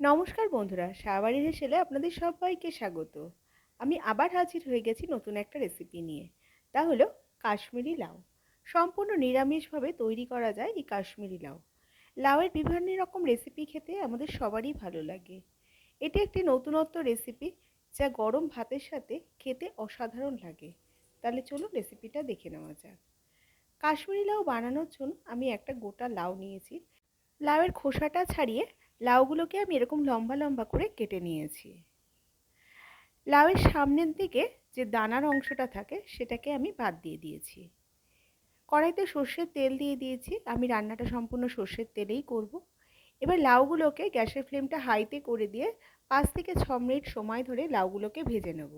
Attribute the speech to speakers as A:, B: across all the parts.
A: নমস্কার বন্ধুরা, সাহা বাড়ির হেসেলে আপনাদের সবাইকে স্বাগত। আমি আবার হাজির হয়ে গেছি নতুন একটা রেসিপি নিয়ে। তা হলো কাশ্মীরি লাউ। সম্পূর্ণ নিরামিষভাবে তৈরি করা যায় এই কাশ্মীরি লাউ। লাউয়ের বিভিন্ন রকম রেসিপি খেতে আমাদের সবারই ভালো লাগে। এটি একটি নতুনত্ব রেসিপি, যা গরম ভাতের সাথে খেতে অসাধারণ লাগে। তাহলে চলুন রেসিপিটা দেখে নেওয়া যাক। কাশ্মীরি লাউ বানানোর জন্য আমি একটা গোটা লাউ নিয়েছি। লাউয়ের খোসাটা ছাড়িয়ে লাউগুলোকে আমি এরকম লম্বা লম্বা করে কেটে নিয়েছি। লাউয়ের সামনের দিকে যে দানার অংশটা থাকে সেটাকে আমি বাদ দিয়ে দিয়েছি। কড়াইতে সর্ষের তেল দিয়ে দিয়েছি। আমি রান্নাটা সম্পূর্ণ সর্ষের তেলেই করব। এবার লাউগুলোকে গ্যাসের ফ্লেমটা হাইতে করে দিয়ে 5 থেকে 6 মিনিট সময় ধরে লাউগুলোকে ভেজে নেব।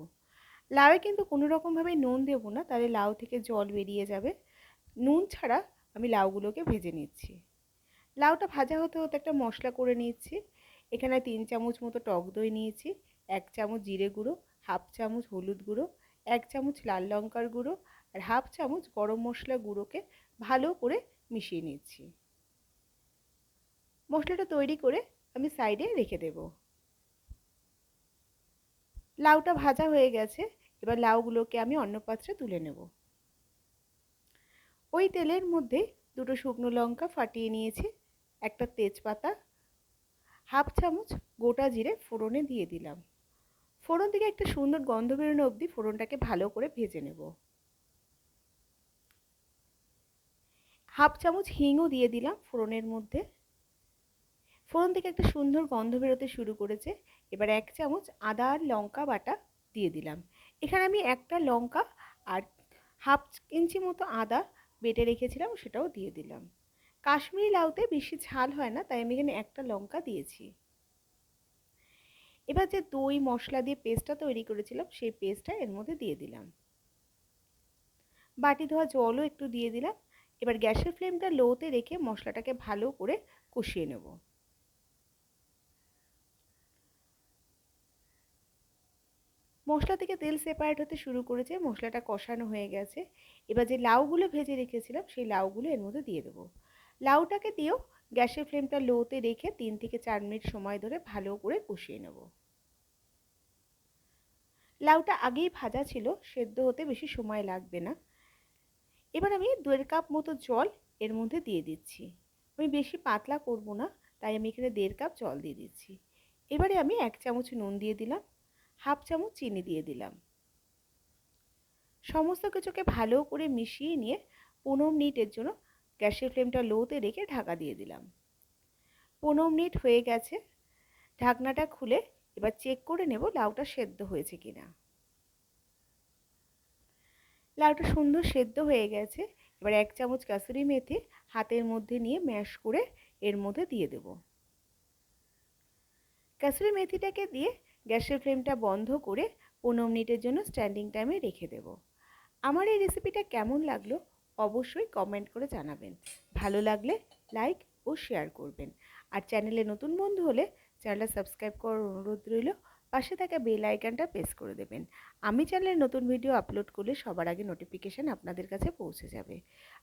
A: লাউয়ে কিন্তু কোনো রকমভাবে নুন দেবো না, তাহলে লাউ থেকে জল বেরিয়ে যাবে। নুন ছাড়া আমি লাউগুলোকে ভেজে নিচ্ছি। লাউটা ভাজা হতে হতে একটা মশলা করে নিচ্ছি। এখানে 3 চামচ মতো টক দই নিয়েছি, 1 চামচ জিরে গুঁড়ো, হাফ চামচ হলুদ গুঁড়ো, 1 চামচ লাল লঙ্কার গুঁড়ো আর হাফ চামচ গরম মশলা গুঁড়োকে ভালো করে মিশিয়ে নিচ্ছি। মশলাটা তৈরি করে আমি সাইডে রেখে দেব। লাউটা ভাজা হয়ে গেছে। এবার লাউগুলোকে আমি অন্য পাত্রে তুলে নেব। ওই তেলের মধ্যে দুটো শুকনো লঙ্কা ফাটিয়ে নিয়েছি, একটা তেজপাতা, হাফ চামচ গোটা জিরে ফোড়নে দিয়ে দিলাম। ফোড়ন থেকে একটা সুন্দর গন্ধ বেরোনো অবধি ফোড়নটাকে ভালো করে ভেজে নেব। হাফ চামচ হিংও দিয়ে দিলাম ফোড়নের মধ্যে। ফোড়ন থেকে একটা সুন্দর গন্ধ বেরোতে শুরু করেছে। এবার 1 চামচ আদা আর লঙ্কা বাটা দিয়ে দিলাম। এখানে আমি একটা লঙ্কা আর হাফ ইঞ্চি মতো আদা বেটে রেখেছিলাম, সেটাও দিয়ে দিলাম। কাশ্মীরি লাউতে বেশি ঝাল হয় না, তাই আমি এখানে একটা লঙ্কা দিয়েছি। এবার যে দই মশলা দিয়ে পেস্টটা তৈরি করেছিলাম সেই পেস্টটা এর মধ্যে দিয়ে দিলাম। বাটি ধোয়া জলও একটু দিয়ে দিলাম। এবার গ্যাসের ফ্লেমটা লোতে রেখে মশলাটাকে ভালো করে কষিয়ে নেব। মশলা থেকে তেল সেপারেট হতে শুরু করেছে, মশলাটা কষানো হয়ে গেছে। এবার যে লাউগুলো ভেজে রেখেছিলাম সেই লাউগুলো এর মধ্যে দিয়ে দেবো। লাউটাকে দিয়েও গ্যাসের ফ্লেমটা লোতে রেখে 3 থেকে 4 মিনিট সময় ধরে ভালো করে কষিয়ে নেব। লাউটা আগেই ভাজা ছিল, সেদ্ধ হতে বেশি সময় লাগবে না। এবার আমি 1.5 কাপ মতো জল এর মধ্যে দিয়ে দিচ্ছি। আমি বেশি পাতলা করব না, তাই আমি এখানে 1.5 কাপ জল দিয়ে দিচ্ছি। এবারে আমি 1 চামচ নুন দিয়ে দিলাম, হাফ চামচ চিনি দিয়ে দিলাম। সমস্ত কিছুকে ভালো করে মিশিয়ে নিয়ে 15 মিনিটের জন্য গ্যাসের ফ্লেমটা লোতে রেখে ঢাকা দিয়ে দিলাম। 15 মিনিট হয়ে গেছে। ঢাকনাটা খুলে এবার চেক করে নেব লাউটা সেদ্ধ হয়েছে কিনা। লাউটা সুন্দর সেদ্ধ হয়ে গেছে। এবার 1 চামচ কাসুরি মেথি হাতের মধ্যে নিয়ে ম্যাশ করে এর মধ্যে দিয়ে দেব। কাসুরি মেথিটাকে দিয়ে গ্যাসের ফ্লেমটা বন্ধ করে 15 মিনিটের জন্য স্ট্যান্ডিং টাইমে রেখে দেব। আমার এই রেসিপিটা কেমন লাগলো অবশ্যই কমেন্ট করে জানাবেন। ভালো লাগলে লাইক ও শেয়ার করবেন। আর চ্যানেলে নতুন বন্ধু হলে চ্যানেলটা সাবস্ক্রাইব করার অনুরোধ রইল। পাশে থাকা বেল আইকনটা প্রেস করে দেবেন। আমি চ্যানেলে নতুন ভিডিও আপলোড করলে সবার আগে নোটিফিকেশান আপনাদের কাছে পৌঁছে যাবে।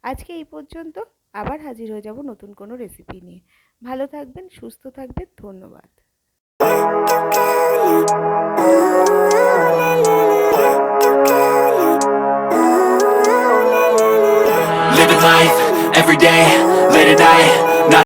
A: আজকে এই পর্যন্ত, আবার হাজির হয়ে যাব নতুন কোনো রেসিপি নিয়ে। ভালো থাকবেন, সুস্থ থাকবেন। ধন্যবাদ।
B: Living life, every day, late at night